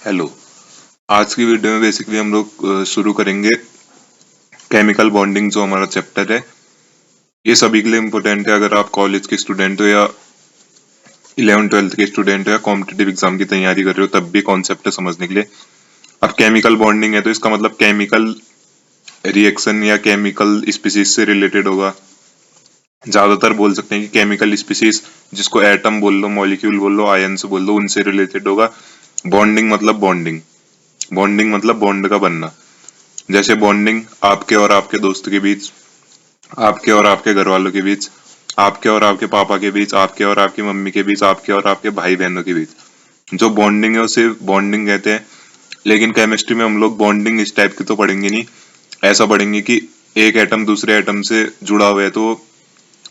Hello. आज की video में बेसिकली हम लोग शुरू करेंगे केमिकल बॉन्डिंग, जो हमारा चैप्टर है। ये सभी के लिए इम्पोर्टेंट है, अगर आप कॉलेज के स्टूडेंट हो या 11th-12th के स्टूडेंट हो या कॉम्पिटिटिव एग्जाम की तैयारी कर रहे हो, तब भी कॉन्सेप्ट है समझने के लिए। अब केमिकल बॉन्डिंग है तो इसका मतलब केमिकल रिएक्शन या केमिकल स्पीसीज से रिलेटेड होगा। ज्यादातर बोल सकते हैं कि केमिकल स्पीसीज, जिसको एटम बोल लो, मॉलिक्यूल बोल लो, आयन्स बोल लो, उनसे रिलेटेड होगा। बॉन्डिंग मतलब बॉन्डिंग, बॉन्डिंग मतलब बॉन्ड का बनना। जैसे बॉन्डिंग आपके और आपके दोस्त के बीच, आपके और आपके घर वालों के बीच, आपके और आपके पापा के बीच, आपके और आपकी मम्मी के बीच, आपके और आपके भाई बहनों के बीच जो बॉन्डिंग है उसे बॉन्डिंग कहते हैं। लेकिन केमिस्ट्री में हम लोग बॉन्डिंग इस टाइप की तो पढ़ेंगे नहीं। ऐसा पढ़ेंगे कि एक एटम दूसरे एटम से जुड़ा हुआ है तो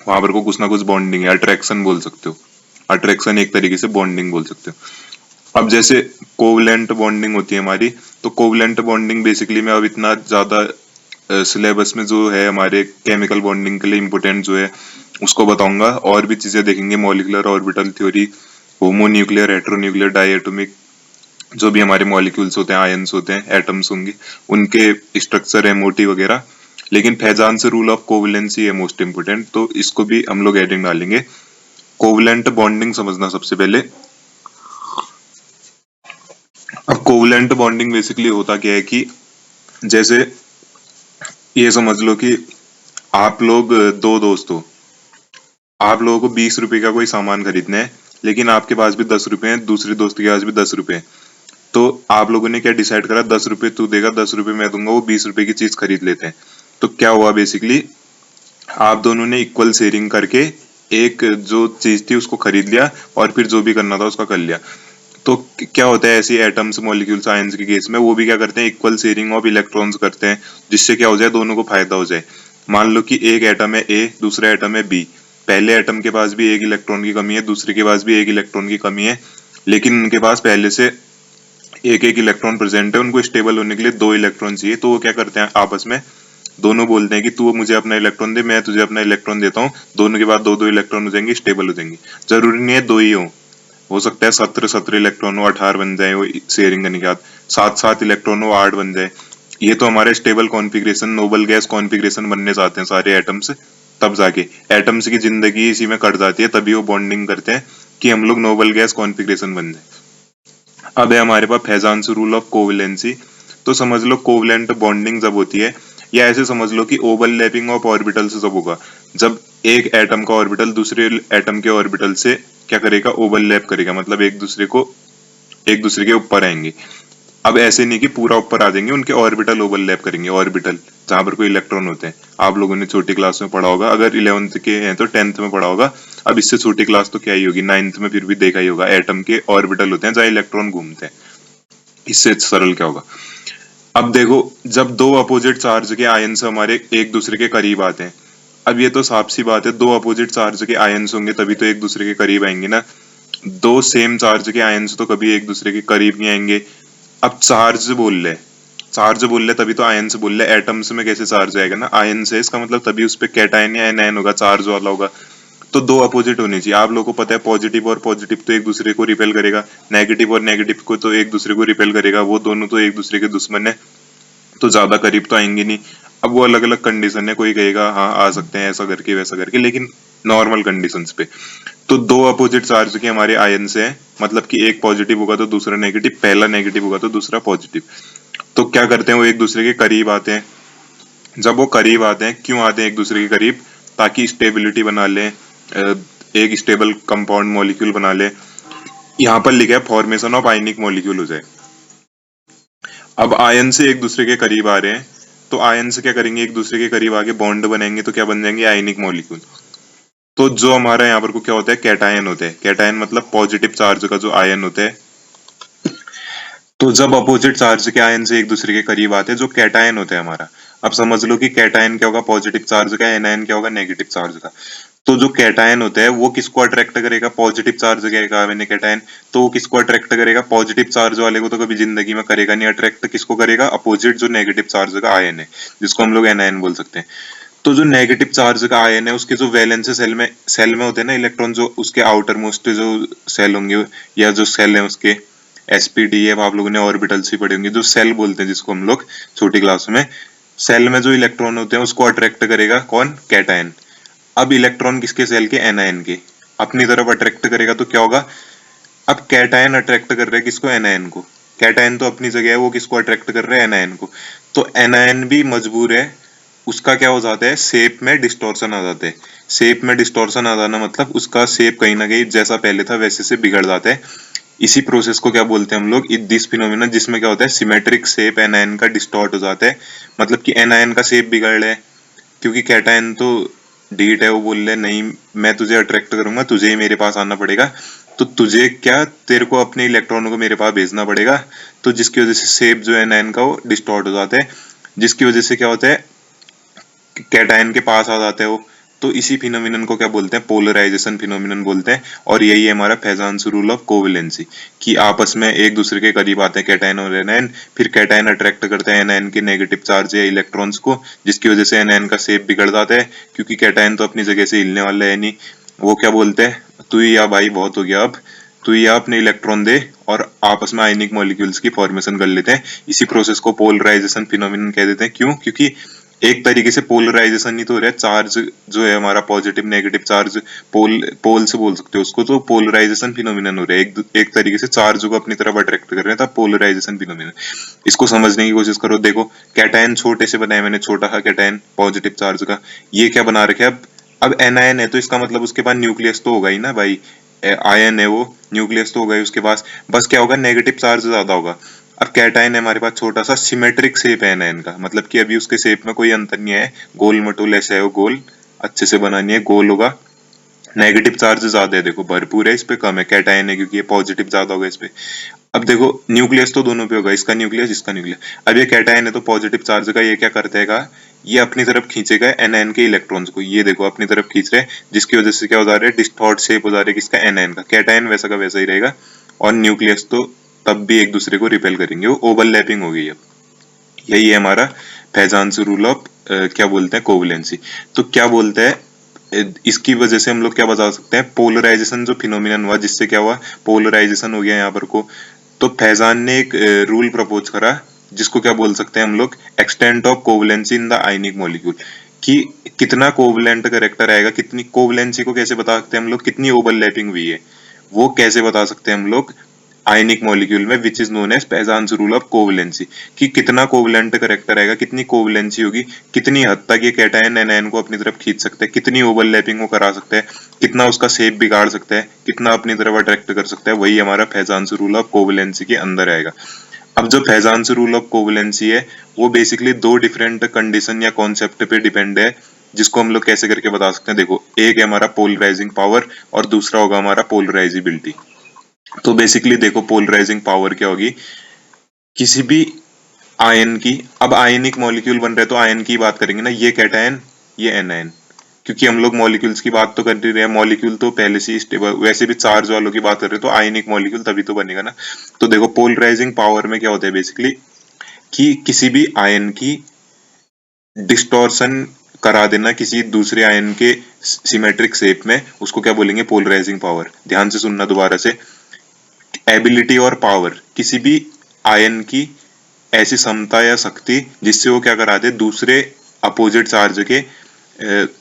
वहां पर को कुछ ना कुछ बॉन्डिंग है, अट्रैक्शन बोल सकते हो। अट्रैक्शन एक तरीके से बॉन्डिंग बोल सकते हो। अब जैसे कोवलेंट बॉन्डिंग होती है हमारी, तो कोवलेंट बॉन्डिंग बेसिकली मैं अब इतना ज्यादा सिलेबस में जो है हमारे केमिकल बॉन्डिंग के लिए इम्पोर्टेंट जो है उसको बताऊंगा। और भी चीजें देखेंगे, मॉलिक्यूलर ऑर्बिटल थ्योरी, होमोन्यूक्लियर, हेटेरोन्यूक्लियर, डायएटॉमिक, जो भी हमारे मॉलिक्यूल्स होते हैं, आयंस होते हैं, एटम्स होंगे, उनके स्ट्रक्चर है, मोटी वगैरह। लेकिन फैजान से रूल ऑफ कोवलेंसी है मोस्ट इम्पोर्टेंट, तो इसको भी हम लोग एडिंग डालेंगे। कोवलेंट बॉन्डिंग समझना सबसे पहले। अब कोवलेंट बॉन्डिंग बेसिकली होता क्या है कि जैसे ये समझ लो कि आप लोग दो दोस्त हो, आप लोगों को 20 रुपए का कोई सामान खरीदना है, लेकिन आपके पास भी 10 रुपए हैं, दूसरे दोस्त के पास भी 10 रुपए हैं। तो आप लोगों ने क्या डिसाइड करा, 10 रुपए तू देगा, 10 रुपए मैं दूंगा, वो 20 रुपए की चीज खरीद लेते हैं। तो क्या हुआ बेसिकली, आप दोनों ने इक्वल शेयरिंग करके एक जो चीज थी उसको खरीद लिया और फिर जो भी करना था उसका कर लिया। तो क्या होता है, ऐसी एटम्स, मॉलिक्यूल्स, आयंस के केस में वो भी क्या करते हैं, इक्वल शेयरिंग ऑफ इलेक्ट्रॉन्स करते हैं, जिससे क्या हो जाए, दोनों को फायदा हो जाए। मान लो कि एक एटम है ए, दूसरा एटम है बी। पहले एटम के पास भी एक इलेक्ट्रॉन की कमी है, दूसरे के पास भी एक इलेक्ट्रॉन की कमी है, लेकिन उनके पास पहले से एक एक इलेक्ट्रॉन प्रेजेंट है। उनको स्टेबल होने के लिए दो इलेक्ट्रॉन चाहिए। तो वो क्या करते हैं, आपस में दोनों बोलते हैं कि तू मुझे अपना इलेक्ट्रॉन दे, मैं तुझे अपना इलेक्ट्रॉन देता हूँ। दोनों के बाद दो दो इलेक्ट्रॉन हो जाएंगे, स्टेबल हो जाएंगे। जरूरी नहीं है दो ही हो सकता है 17 इलेक्ट्रॉन हो, 18 बन जाए वो शेयरिंग करने के बाद, 7 इलेक्ट्रॉन हो, 8 बन जाए। ये तो हमारे stable configuration, noble gas configuration बनने जाते हैं सारे एटम्स। तब जाके एटम्स की जिंदगी इसी में कट जाती है, तभी वो बॉन्डिंग करते हैं कि हम लोग नोबल गैस कॉन्फ़िगरेशन बन जाए। अब है हमारे पास फैजान्स रूल ऑफ कोवलेंसी। तो समझ लो कोवलेंट बॉन्डिंग जब होती है, या ऐसे समझ लो कि ओवरलैपिंग ऑफ ऑर्बिटल से जब होगा, जब एक एटम का ऑर्बिटल दूसरे एटम के ऑर्बिटल से क्या करेगा, ओवरलैप करेगा, मतलब एक दूसरे के ऊपर आएंगे। अब ऐसे नहीं कि पूरा ऊपर आ जाएंगे, उनके ऑर्बिटल ओवरलैप करेंगे। ऑर्बिटल जहां पर कोई इलेक्ट्रॉन होते हैं, आप लोगों ने छोटी क्लास में पढ़ा होगा, अगर 11th के हैं तो 10th में पढ़ा होगा। अब इससे छोटी क्लास तो क्या ही होगी, 9th में फिर भी देखा ही होगा। एटम के ऑर्बिटल होते हैं जहाँ इलेक्ट्रॉन घूमते हैं। इससे सरल क्या होगा, अब देखो, जब दो अपोजिट चार्ज के आयन्स हमारे एक दूसरे के करीब आते हैं, अब ये तो साफ सी बात है, दो अपोजिट चार्ज के आयन्स होंगे तभी तो एक दूसरे के करीब आएंगे ना। दो सेम चार्ज के आयन्स तो कभी एक दूसरे के करीब नहीं आएंगे। अब चार्ज बोल ले तभी तो आयन्स बोल ले। एटम्स में कैसे चार्ज आएगा ना, आयन से, इसका मतलब तभी उस पे कैटायन या एनायन होगा, चार्ज वाला होगा। तो दो अपोजिट होने चाहिए। आप लोगों को पता है पॉजिटिव और पॉजिटिव तो एक दूसरे को रिपेल करेगा, नेगेटिव और नेगेटिव को तो एक दूसरे को रिपेल करेगा, वो दोनों तो एक दूसरे के दुश्मन है, तो ज्यादा करीब तो आएंगे नहीं। अब वो अलग अलग कंडीशन है, कोई कहेगा हाँ आ सकते हैं ऐसा करके वैसा करके, लेकिन नॉर्मल कंडीशंस पे। तो दो अपोजिट चार्ज के हमारे आयन से हैं, मतलब कि एक पॉजिटिव होगा तो दूसरा नेगेटिव, पहला नेगेटिव होगा तो दूसरा पॉजिटिव। तो क्या करते हैं, वो एक दूसरे के करीब आते हैं। जब वो करीब आते हैं, क्यों आते हैं एक दूसरे के करीब, ताकि स्टेबिलिटी बना लें, एक स्टेबल कंपाउंड मॉलिक्यूल बना ले। यहाँ पर लिखा है फॉर्मेशन ऑफ आयनिक मॉलिक्यूल हो जाए। अब आयन से एक दूसरे के करीब आ रहे हैं, तो आयन से क्या करेंगे, एक दूसरे के करीब आके बॉन्ड बनाएंगे, तो क्या बन जाएंगे, आयनिक मॉलिक्यूल। तो जो हमारा यहाँ पर को क्या होता है, कैटायन होते हैं। कैटायन मतलब पॉजिटिव चार्ज का जो आयन होता है। तो जब अपोजिट चार्ज के आयन से एक दूसरे के करीब आते हैं, जो कैटायन होता है हमारा, अब समझ लो कि कैटायन क्या होगा, पॉजिटिव चार्ज का, एनायन क्या होगा, नेगेटिव चार्ज का। तो जो कैटायन होता है वो किसको अट्रैक्ट करेगा, पॉजिटिव चार्ज करेगा मैंने कैटायन, तो वो किसको अट्रैक्ट करेगा, पॉजिटिव चार्ज वाले को तो कभी जिंदगी में करेगा नहीं अट्रैक्ट। किसको करेगा, अपोजिट जो नेगेटिव चार्ज का आयन है, जिसको हम लोग एनायन बोल सकते हैं। तो जो नेगेटिव चार्ज का आयन है, उसके जो वैलेंस सेल में होते हैं ना इलेक्ट्रॉन, जो उसके आउटर मोस्ट जो सेल होंगे या जो सेल है उसके, एसपीडीएफ आप लोगों ने ऑर्बिटल्स ही पढ़े होंगे। जो सेल बोलते हैं जिसको हम लोग छोटी क्लास में, सेल में जो इलेक्ट्रॉन होते हैं उसको अट्रैक्ट करेगा कौन? कैटायन। अब इलेक्ट्रॉन किसके? सेल के, एनायन के, अपनी तरफ अट्रैक्ट करेगा तो क्या होगा? अब कैटायन अट्रैक्ट कर रहे हैं किसको? एनायन को। कैटायन तो अपनी जगह है, वो किसको अट्रैक्ट कर रहे हैं? एनायन को। तो एनायन भी मजबूर है, उसका क्या हो जाता है? शेप में डिस्टॉर्शन आ जाता है। शेप में डिस्टॉर्शन आ जाना मतलब उसका शेप कहीं ना कहीं जैसा पहले था वैसे से बिगड़ जाता है। इसी प्रोसेस को क्या बोलते हैं हम लोग? दिस फिनोमिना, जिसमें क्या होता है? सिमेट्रिक शेप एनायन का डिस्टॉर्ट हो जाता है। मतलब कि एनायन का शेप बिगड़ रहा है, क्योंकि कैटायन तो डीट है, वो बोल रहे नहीं मैं तुझे अट्रैक्ट करूंगा, तुझे ही मेरे पास आना पड़ेगा। तो तुझे क्या, तेरे को अपने इलेक्ट्रॉनों को मेरे पास भेजना पड़ेगा। तो जिसकी वजह से शेप जो है एनायन का वो डिस्टॉर्ट हो जाता है, जिसकी वजह से क्या होता है? कैटायन के पास आ जाता है वो। तो इसी फिनोमिनन को क्या बोलते हैं? पोलराइजेशन फिनोमिनन बोलते हैं। और यही है हमारा फेजान्स रूल ऑफ कोवेलेंसी, कि आपस में एक दूसरे के करीब आते हैं कैटायन और एनायन, फिर कैटायन अट्रैक्ट करते हैं एनायन के नेगेटिव चार्ज या इलेक्ट्रॉन्स को, जिसकी वजह से एनायन का शेप बिगड़ जाता है, क्योंकि कैटायन तो अपनी जगह से हिलने वाला है नहीं। वो क्या बोलते हैं? तू ही या भाई, बहुत हो गया अब, तू या अपने इलेक्ट्रॉन दे, और आपस में आयनिक मॉलिक्यूल्स की फॉर्मेशन कर लेते हैं। इसी प्रोसेस को पोलराइजेशन फिनोमिनन कह देते हैं। क्यों? क्योंकि एक तरीके से पोलराइजेशन ही तो हो रहा है। चार्ज जो है हमारा, पॉजिटिव नेगेटिव चार्ज, पोल से बोल सकते हो उसको, तो पोलराइजेशन फिनोमिनन हो रहा है। एक तरीके से चार्ज को अपनी तरफ अट्रैक्ट कर रहे हैं, तब पोलराइजेशन फिनोमिनन। इसको समझने की कोशिश करो। देखो कैटायन छोटे से बनाए मैंने, छोटा सा कैटायन पॉजिटिव चार्ज का, ये क्या बना रखे? अब एनायन है तो इसका मतलब उसके पास न्यूक्लियस तो होगा ही ना भाई। आयन है वो, न्यूक्लियस तो होगा ही उसके पास, बस क्या होगा? नेगेटिव चार्ज ज्यादा होगा। अब कैटायन है हमारे पास छोटा सा, सिमेट्रिक शेप है एनायन का, मतलब कि अभी उसके शेप में कोई अंतर नहीं है, गोल मटोल ऐसा है वो, गोल अच्छे से बनानी है, गोल होगा। नेगेटिव चार्ज ज्यादा है, देखो भरपूर है, इस पे कम है, कैटायन है क्योंकि ये पॉजिटिव ज्यादा होगा इस पे। अब देखो न्यूक्लियस तो दोनों पे होगा, इसका न्यूक्लियस इसका न्यूक्लियस। अब ये कैटायन है तो पॉजिटिव चार्ज का, ये क्या करता है? ये अपनी तरफ खींचेगा एनायन के इलेक्ट्रॉन्स को, ये देखो अपनी तरफ खींच रहे हैं, जिसकी वजह से क्या हो जा रहा है? डिस्टॉर्ट शेप हो जा रहा है किसका? एनायन का। कैटायन वैसा का वैसा ही रहेगा, और न्यूक्लियस तो तब भी एक दूसरे को रिपेल करेंगे, वो ओवरलैपिंग होगी। अब यही है हमारा फेजान्स रूल ऑफ क्या बोलते हैं? कोवलेंसी। तो क्या बोलते हैं इसकी वजह से हम लोग क्या बता सकते हैं? पोलराइजेशन जो फिनोमिनन हुआ, जिससे क्या हुआ? पोलराइजेशन हो गया यहाँ पर को। तो फैजान ने एक रूल प्रपोज करा, जिसको क्या बोल सकते हैं हम लोग? Extent of covalency in the ionic molecule, कि कितना कोवलेंट करेक्टर आएगा, कितनी कोवलेंसी को कैसे बता सकते हैं हम लोग? कितनी ओवरलैपिंग हुई है, वो कैसे बता सकते हैं हम लोग? आयनिक मॉलिक्यूल में, which is known as Fajans rule of covalency, कि कितना कोवलेंट करेक्टर आएगा, कितनी कोवलेंसी होगी, कितनी हद तक ये कैटायन एनायन को अपनी तरफ खींच सकते हैं, कितनी ओवरलैपिंग को करा सकते हैं, कितना उसका शेप बिगाड़ सकते हैं, कितना अपनी तरफ अट्रैक्ट कर सकता है। वही हमारा फैजान्स रूल ऑफ कोवलेंसी के अंदर आएगा। अब जो फैजान्स रूल ऑफ कोवलेंसी है, वो बेसिकली दो डिफरेंट कंडीशन या कॉन्सेप्ट पे डिपेंड है, जिसको हम लोग कैसे करके बता सकते हैं। देखो एक है हमारा पोलराइजिंग पावर, और दूसरा होगा हमारा पोलराइजिबिलिटी। तो बेसिकली देखो पोलराइजिंग पावर क्या होगी? किसी भी आयन की, अब आयनिक मॉलिक्यूल बन रहे तो आयन की बात करेंगे ना, ये कैटायन ये एनायन, क्योंकि हम लोग मॉलिक्यूल्स की बात तो कर ही रहे हैं, मॉलिक्यूल तो पहले से ही स्टेबल, वैसे भी चार्ज वालों की बात कर रहे हैं, तो आयनिक मॉलिक्यूल तभी तो बनेगा ना। तो देखो पोलराइजिंग पावर में क्या होता है बेसिकली, कि किसी भी आयन की डिस्टॉर्शन करा देना किसी दूसरे आयन के सिमेट्रिक शेप में, उसको क्या बोलेंगे? Polarising power. ध्यान से सुनना दोबारा से, एबिलिटी और पावर, किसी भी आयन की ऐसी क्षमता या शक्ति जिससे वो क्या करा दे? दूसरे अपोजिट चार्ज के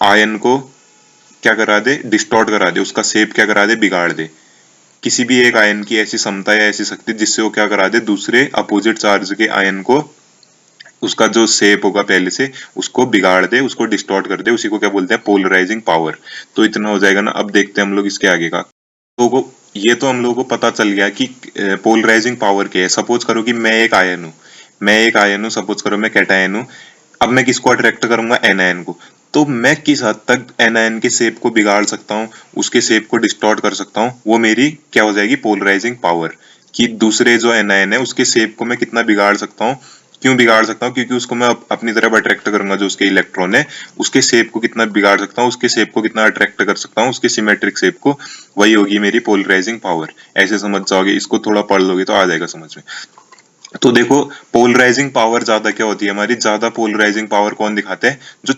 आयन को क्या करा दे? डिस्टॉर्ट करा दे, उसका शेप क्या करा दे? बिगाड़ दे। किसी भी एक आयन की ऐसी क्षमता या ऐसी शक्ति जिससे वो क्या करा दे? दूसरे अपोजिट चार्ज के आयन को, उसका जो शेप होगा पहले से, उसको बिगाड़ दे, उसको डिस्टॉर्ट कर दे, उसी को क्या बोलते हैं? Polarising power. तो इतना हो जाएगा ना। अब देखते हैं हम लोग इसके आगे का। तो ये तो हम लोगों को पता चल गया कि पोलराइजिंग पावर क्या है। सपोज करो कि मैं एक आयन हूँ, सपोज करो मैं कैटायन हूँ। अब मैं किसको अट्रैक्ट करूंगा? एनायन को। तो मैं किस हद तक एनायन के शेप को बिगाड़ सकता हूँ, उसके शेप को डिस्टॉर्ट कर सकता हूँ, वो मेरी क्या हो जाएगी? Polarising power. कि दूसरे जो एनायन है उसके शेप को मैं कितना बिगाड़ सकता हूँ। क्यों बिगाड़ सकता हूँ? क्योंकि उसको मैं अपनी तरफ अट्रैक्ट करूंगा, जो उसके इलेक्ट्रॉन है उसके शेप को कितना बिगाड़ सकता हूँ, उसके शेप को कितना अट्रैक्ट कर सकता हूँ, उसके सिमेट्रिक शेप को। वही होगी मेरी पोलराइजिंग पावर। ऐसे समझ जाओगे, इसको थोड़ा पढ़ लोगे तो आ जाएगा समझ में। तो देखो पोलराइजिंग पावर ज्यादा क्या होती है हमारी? ज्यादा पोलराइजिंग पावर कौन दिखाते हैं? जो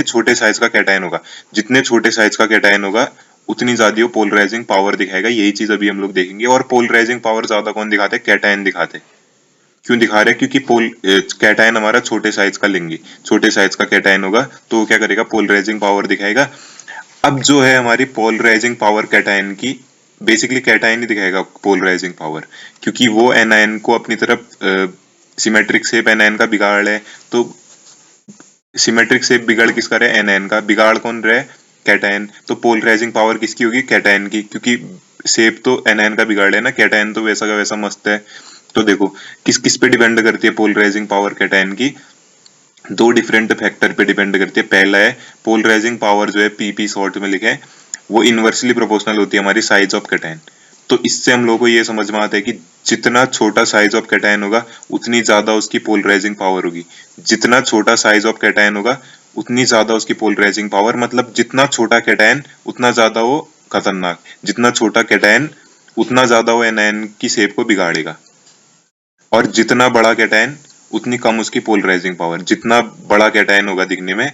छोटे साइज का कैटायन होगा। जितने छोटे साइज का कैटायन होगा उतनी ज्यादा वो पोलराइजिंग पावर दिखाएगा। यही चीज अभी हम लोग देखेंगे। और पोलराइजिंग पावर ज्यादा कौन दिखाते हैं? कैटायन दिखाते हैं। क्यों दिखा रहे हैं? क्योंकि कैटायन हमारा छोटे साइज का लेंगे, छोटे साइज का कैटायन होगा तो वो क्या करेगा? पोलराइजिंग पावर दिखाएगा। अब जो है हमारी पोलराइजिंग पावर कैटायन की, बेसिकली कैटायन ही दिखाएगा पोलराइजिंग पावर, क्योंकि वो एनायन को अपनी तरफ सिमेट्रिक शेप एनायन का बिगाड़ है। तो सिमेट्रिक शेप बिगड़ किसका रहा है? एनायन का। बिगाड़ कौन रहा है? कैटायन। तो पोलराइजिंग पावर किसकी होगी? कैटायन की, क्योंकि शेप तो एनायन का बिगाड़ है ना, कैटायन तो वैसा का वैसा मस्त है। तो देखो किस किस पे डिपेंड करती है पोलराइजिंग पावर कैटायन की? दो डिफरेंट फैक्टर पे डिपेंड करती है। पहला है पोलराइजिंग पावर जो है पीपी शॉर्ट में लिखे है, वो इनवर्सली प्रोपोर्शनल होती है हमारी साइज ऑफ कैटायन। तो इससे हम लोगों को ये समझ में आता है कि जितना छोटा साइज ऑफ कैटायन होगा उतनी ज्यादा उसकी पोलराइजिंग पावर होगी। जितना छोटा साइज ऑफ कैटायन होगा उतनी ज्यादा उसकी पोलराइजिंग पावर, मतलब जितना छोटा कैटायन उतना ज्यादा वो खतरनाक, जितना छोटा कैटायन उतना ज्यादा वो एनायन की शेप को बिगाड़ेगा। और जितना बड़ा कैटायन उतनी कम उसकी पोलराइजिंग पावर। जितना बड़ा कैटायन होगा दिखने में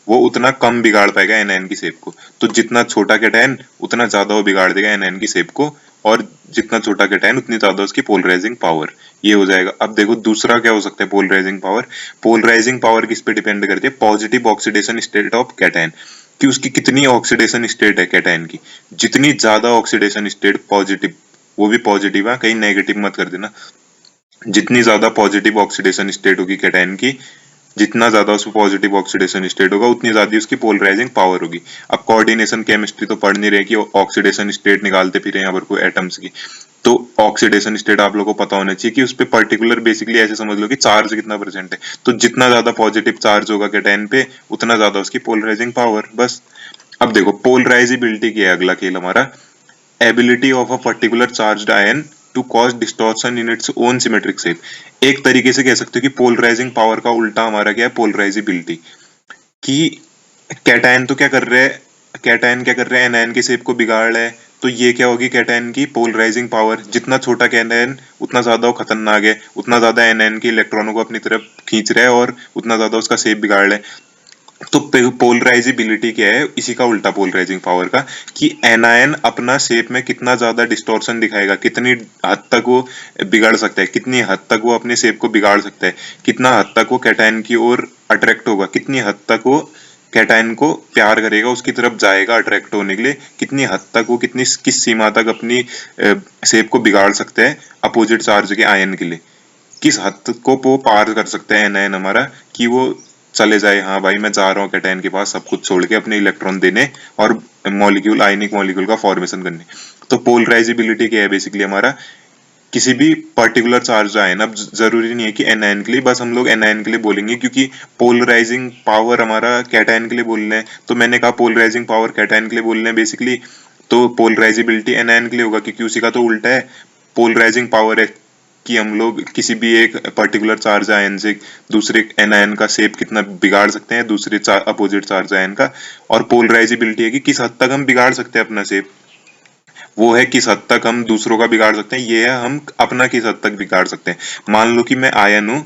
वो उतना कम बिगाड़ पाएगा एनायन की शेप को। तो जितना छोटा कैटायन उतना ज्यादा वो बिगाड़ देगा एनायन की शेप को, और जितना छोटा कैटायन उतनी ज्यादा उसकी पोलराइजिंग पावर। ये हो जाएगा। अब देखो दूसरा क्या हो सकता है पोलराइजिंग पावर? पोलराइजिंग पावर किस पे डिपेंड करती है? Positive oxidation state of cation, कि उसकी कितनी ऑक्सीडेशन स्टेट है कैटायन की। जितनी ज्यादा ऑक्सीडेशन स्टेट पॉजिटिव, वो भी पॉजिटिव है, कहीं नेगेटिव मत कर देना, जितनी ज्यादा पॉजिटिव ऑक्सीडेशन स्टेट होगी कैटायन की, जितना ज्यादा उसमें पॉजिटिव ऑक्सीडेशन स्टेट होगा उतनी ज्यादा उसकी पोलराइजिंग पावर होगी। अब कोऑर्डिनेशन केमिस्ट्री तो पढ़ नहीं रहे कि ऑक्सीडेशन स्टेट निकालते फिर यहाँ पर कोई एटम्स की। तो ऑक्सीडेशन स्टेट आप लोगों को पता होना चाहिए कि उस पर पर्टिकुलर बेसिकली ऐसे समझ लो कि चार्ज कितना परसेंट है। तो जितना ज्यादा पॉजिटिव चार्ज होगा कैटायन पे उतना ज्यादा उसकी पोलराइजिंग पावर। बस। अब देखो पोलराइजिबिलिटी क्या है अगला खेल हमारा? Ability of a particular charged ion to cause distortion in its own symmetric shape. एक तरीके से कह सकते हो कि पोलराइजिंग पावर का उल्टा हमारा क्या है? पोलराइजिबिलिटी। कि कैटायन तो क्या कर रहे हैं? कैटायन क्या कर रहे हैं? एनायन की शेप को बिगाड़ रहे हैं। तो ये क्या होगी कैटायन की पोलराइजिंग पावर? जितना छोटा कैटायन उतना ज्यादा वो खतरनाक है, उतना ज्यादा एनायन के इलेक्ट्रॉनों को अपनी तरफ खींच रहा है और उतना ज्यादा उसका शेप बिगाड़ रहा है। तो पोलराइजिबिलिटी क्या है? इसी का उल्टा पोलराइजिंग पावर का, कि एनायन अपना शेप में कितना ज्यादा डिस्टॉर्शन दिखाएगा, कितनी हद तक वो बिगाड़ सकता है, कितनी हद तक वो अपने शेप को बिगाड़ सकता है, कितना हद तक वो कैटायन की ओर अट्रैक्ट होगा, कितनी हद तक वो कैटायन को प्यार करेगा, उसकी तरफ जाएगा अट्रैक्ट होने के लिए, कितनी हद तक वो कितनी किस सीमा तक अपनी शेप को बिगाड़ सकते हैं अपोजिट चार्ज के आयन के लिए, किस हद को वो पार कर सकते हैं एनायन हमारा, कि वो चले जाए हाँ भाई मैं जा रहा हूँ कैटायन के पास सब कुछ छोड़ के अपने इलेक्ट्रॉन देने और मॉलिक्यूल आयनिक मॉलिक्यूल का फॉर्मेशन करने। तो पोलराइजिबिलिटी क्या है बेसिकली हमारा? किसी भी पर्टिकुलर चार्ज आयन, अब जरूरी नहीं है कि एनायन के लिए, बस हम लोग एनायन के लिए बोलेंगे क्योंकि पोलराइजिंग पावर हमारा कैटायन के लिए बोल रहे हैं। तो मैंने कहा पोलराइजिंग पावर कैटायन के लिए बोल रहे हैं बेसिकली, तो पोलराइजिबिलिटी एनायन के लिए होगा क्योंकि उसी का तो उल्टा है। पोलराइजिंग पावर है कि हम लोग किसी भी एक पर्टिकुलर चार्ज आयन से दूसरे एनायन का शेप कितना बिगाड़ सकते हैं दूसरे अपोजिट चार्ज आयन का। और पोलराइजिबिलिटी है कि किस हद तक हम बिगाड़ सकते हैं अपना शेप, वो है किस हद तक हम दूसरों का बिगाड़ सकते हैं, ये है हम अपना किस हद तक बिगाड़ सकते हैं। मान लो कि मैं आयन हूं,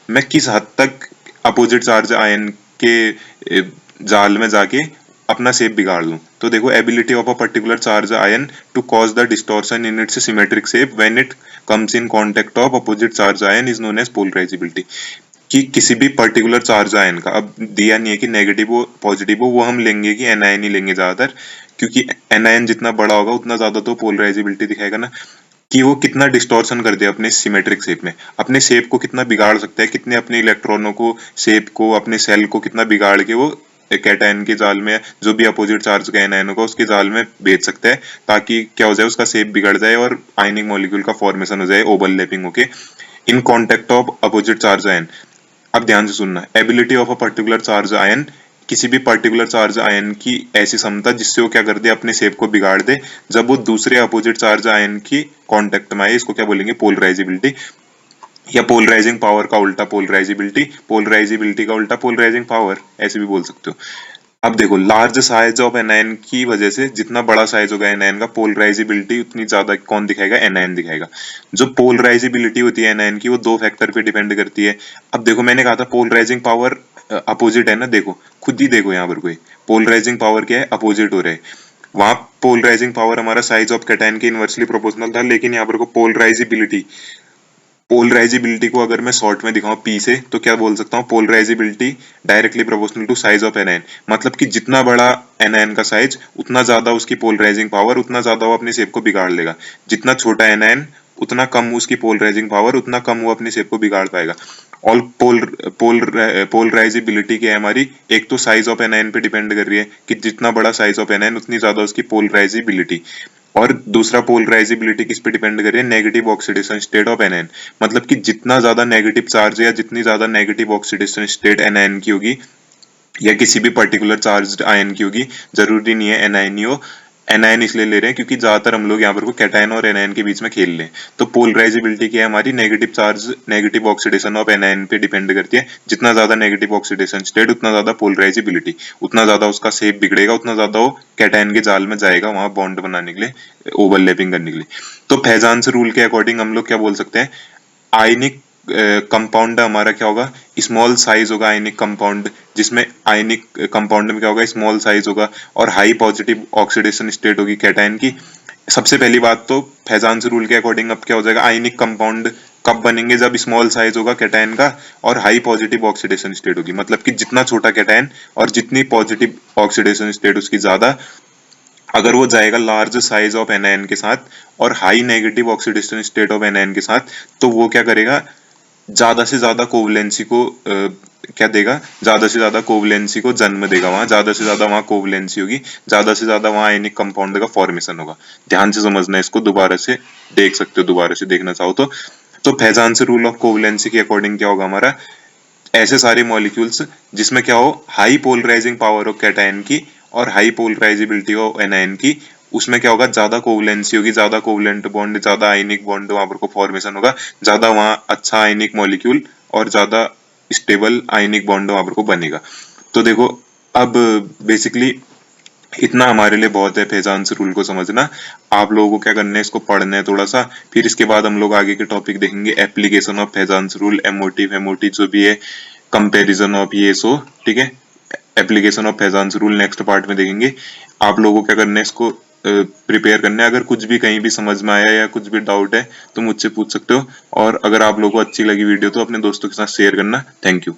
मैं किस हद तक अपोजिट चार्ज आयन के जाल में जाके अपना शेप बिगाड़ लूं। तो देखो ability of a particular charge ion to cause the distortion in its symmetric shape when it comes in contact of opposite charge ion is known as polarisability. कि किसी भी पर्टिकुलर चार्ज आयन का, अब दिया नहीं है कि नेगेटिव हो पॉजिटिव हो, वो हम लेंगे कि एनायन ही लेंगे ज्यादातर, क्योंकि एनायन जितना बड़ा होगा उतना ज्यादा तो पोलराइजिबिलिटी दिखाएगा ना, कि वो कितना डिस्टॉर्शन कर दे अपने सिमेट्रिक शेप में, अपने शेप को कितना बिगाड़ सकता है, कितने अपने इलेक्ट्रॉनों को शेप को अपने सेल को कितना बिगाड़ के वो कैटायन के जाल में जो भी अपोजिट चार्ज का एनायन होगा उसके जाल में भेज सकता है, ताकि क्या हो जाए उसका शेप बिगड़ जाए और आयनिक मॉलिक्यूल का फॉर्मेशन हो जाए ओवरलैपिंग होके in contact of opposite charge ion. अब ध्यान से सुनना, ability of a particular charge ion, किसी भी पर्टिकुलर चार्ज आयन की ऐसी क्षमता जिससे वो क्या कर दे अपने शेप को बिगाड़ दे जब वो दूसरे अपोजिट चार्ज आयन की कांटेक्ट में आए, इसको क्या बोलेंगे? पोलराइजिबिलिटी। या पोलराइजिंग पावर का उल्टा पोलराइजिबिलिटी, पोलराइजिबिलिटी का उल्टा पोलराइजिंग पावर, ऐसे भी बोल सकते हो। अब देखो लार्ज साइज ऑफ एनायन की वजह से, जितना बड़ा साइज होगा एनायन का पोलराइजिबिलिटी उतनी ज्यादा कौन दिखाएगा? एनायन दिखाएगा। जो पोलराइजिबिलिटी होती है एनायन की वो दो फैक्टर पे डिपेंड करती है। अब देखो मैंने कहा था पोलराइजिंग पावर अपोजिट है ना, देखो खुद ही देखो यहाँ पर कोई पोलराइजिंग पावर क्या है? अपोजिट हो रहा है। वहां पोलराइजिंग पावर हमारा साइज ऑफ कैटायन के इनवर्सली प्रोपोर्शनल था, लेकिन यहाँ पर को पोलराइजिबिलिटी को अगर मैं शॉर्ट में दिखाऊं पी से, तो क्या बोल सकता हूँ, polarisability directly proportional to size of anion. मतलब कि जितना बड़ा एनायन का साइज, उतना ज्यादा उसकी पोलराइजिंग पावर, उतना ज्यादा वो अपनी शेप को बिगाड़ लेगा। जितना छोटा एनायन, उतना कम उसकी पोलराइजिंग पावर, उतना कम वो अपनी शेप को बिगाड़ पाएगा। ऑल पोलराइजिबिलिटी क्या है हमारी, एक तो साइज ऑफ एनायन पे डिपेंड कर रही है कि जितना बड़ा साइज ऑफ एनायन उतनी ज्यादा उसकी पोलराइजिबिलिटी, और दूसरा पोलराइजिबिलिटी किस पे डिपेंड कर रही है, negative oxidation state of anion. मतलब कि जितना ज्यादा नेगेटिव चार्ज या जितनी ज्यादा नेगेटिव ऑक्सीडेशन स्टेट एनायन की होगी, या किसी भी पर्टिकुलर चार्ज आयन की होगी, जरूरी नहीं है एनायन ही हो। एनायन इसलिए ले रहे हैं क्योंकि ज्यादातर हम लोग यहाँ पर को कैटायन और एनायन के बीच में खेल रहे हैं। तो पोलराइजिबिलिटी क्या है हमारी, negative charge negative oxidation of anion पे डिपेंड करती है। जितना ज्यादा नेगेटिव ऑक्सीडेशन स्टेट, उतना ज्यादा पोलराइजिबिलिटी, उतना ज्यादा उसका शेप बिगड़ेगा, उतना ज्यादा वो कैटायन के जाल में जाएगा वहां बॉन्ड बनाने के लिए, ओवरलैपिंग करने के लिए। तो फैजान्स रूल के अकॉर्डिंग हम लोग क्या बोल सकते हैं, आयनिक कंपाउंड हमारा क्या होगा, स्मॉल साइज होगा आयनिक कंपाउंड, जिसमें आयनिक कंपाउंड में क्या होगा, स्मॉल साइज होगा और हाई पॉजिटिव ऑक्सीडेशन स्टेट होगी कैटायन की। सबसे पहली बात तो फैजान्स रूल के अकॉर्डिंग अब क्या हो जाएगा, आयनिक कंपाउंड कब बनेंगे, जब स्मॉल साइज होगा कैटायन का और हाई पॉजिटिव ऑक्सीडेशन स्टेट होगी। मतलब कि जितना छोटा कैटायन और जितनी पॉजिटिव ऑक्सीडेशन स्टेट उसकी ज्यादा, अगर वो जाएगा लार्ज साइज ऑफ एनायन के साथ और high negative oxidation state of anion के साथ, तो वो क्या करेगा, ज्यादा से ज्यादा कोवलेंसी को क्या देगा, ज्यादा से ज्यादा कोवलेंसी को जन्म देगा। वहां ज्यादा से ज्यादा वहां कोवलेंसी होगी, ज्यादा से ज्यादा वहां आयनिक कंपाउंड का फॉर्मेशन होगा। ध्यान से समझना, इसको दोबारा से देख सकते हो, दोबारा से देखना चाहो तो फैजान्स रूल ऑफ कोवलेंसी के अकॉर्डिंग क्या होगा हमारा, ऐसे सारे मॉलिक्यूल्स जिसमें क्या हो, हाई पोलराइजिंग पावर हो कैटायन की और हाई पोलराइजिबिलिटी हो एनायन की, उसमें क्या होगा, ज्यादा कोवलेंसी होगी, ज्यादा कोवलेंट बॉन्ड, ज्यादा आयनिक बॉन्ड वहां पर को फॉर्मेशन होगा, ज्यादा वहां अच्छा आयनिक मॉलिक्यूल और ज्यादा स्टेबल आयनिक बॉन्ड वहां पर को बनेगा। तो देखो, अब बेसिकली इतना हमारे लिए बहुत है फैजान्स रूल को समझना। आप लोगों को क्या करना है, इसको पढ़ना है थोड़ा सा, फिर इसके बाद हम लोग आगे के टॉपिक देखेंगे, एप्लीकेशन ऑफ फैजान्स रूल, एमोटिव जो भी है, कंपैरिजन ऑफ ये सो, ठीक है। Application of Fajans rule next part में देखेंगे। आप लोगों को क्या करना है, इसको प्रिपेयर करना है। अगर कुछ भी कहीं भी समझ में आया या कुछ भी डाउट है तो मुझसे पूछ सकते हो, और अगर आप लोगों को अच्छी लगी वीडियो तो अपने दोस्तों के साथ शेयर करना। Thank you.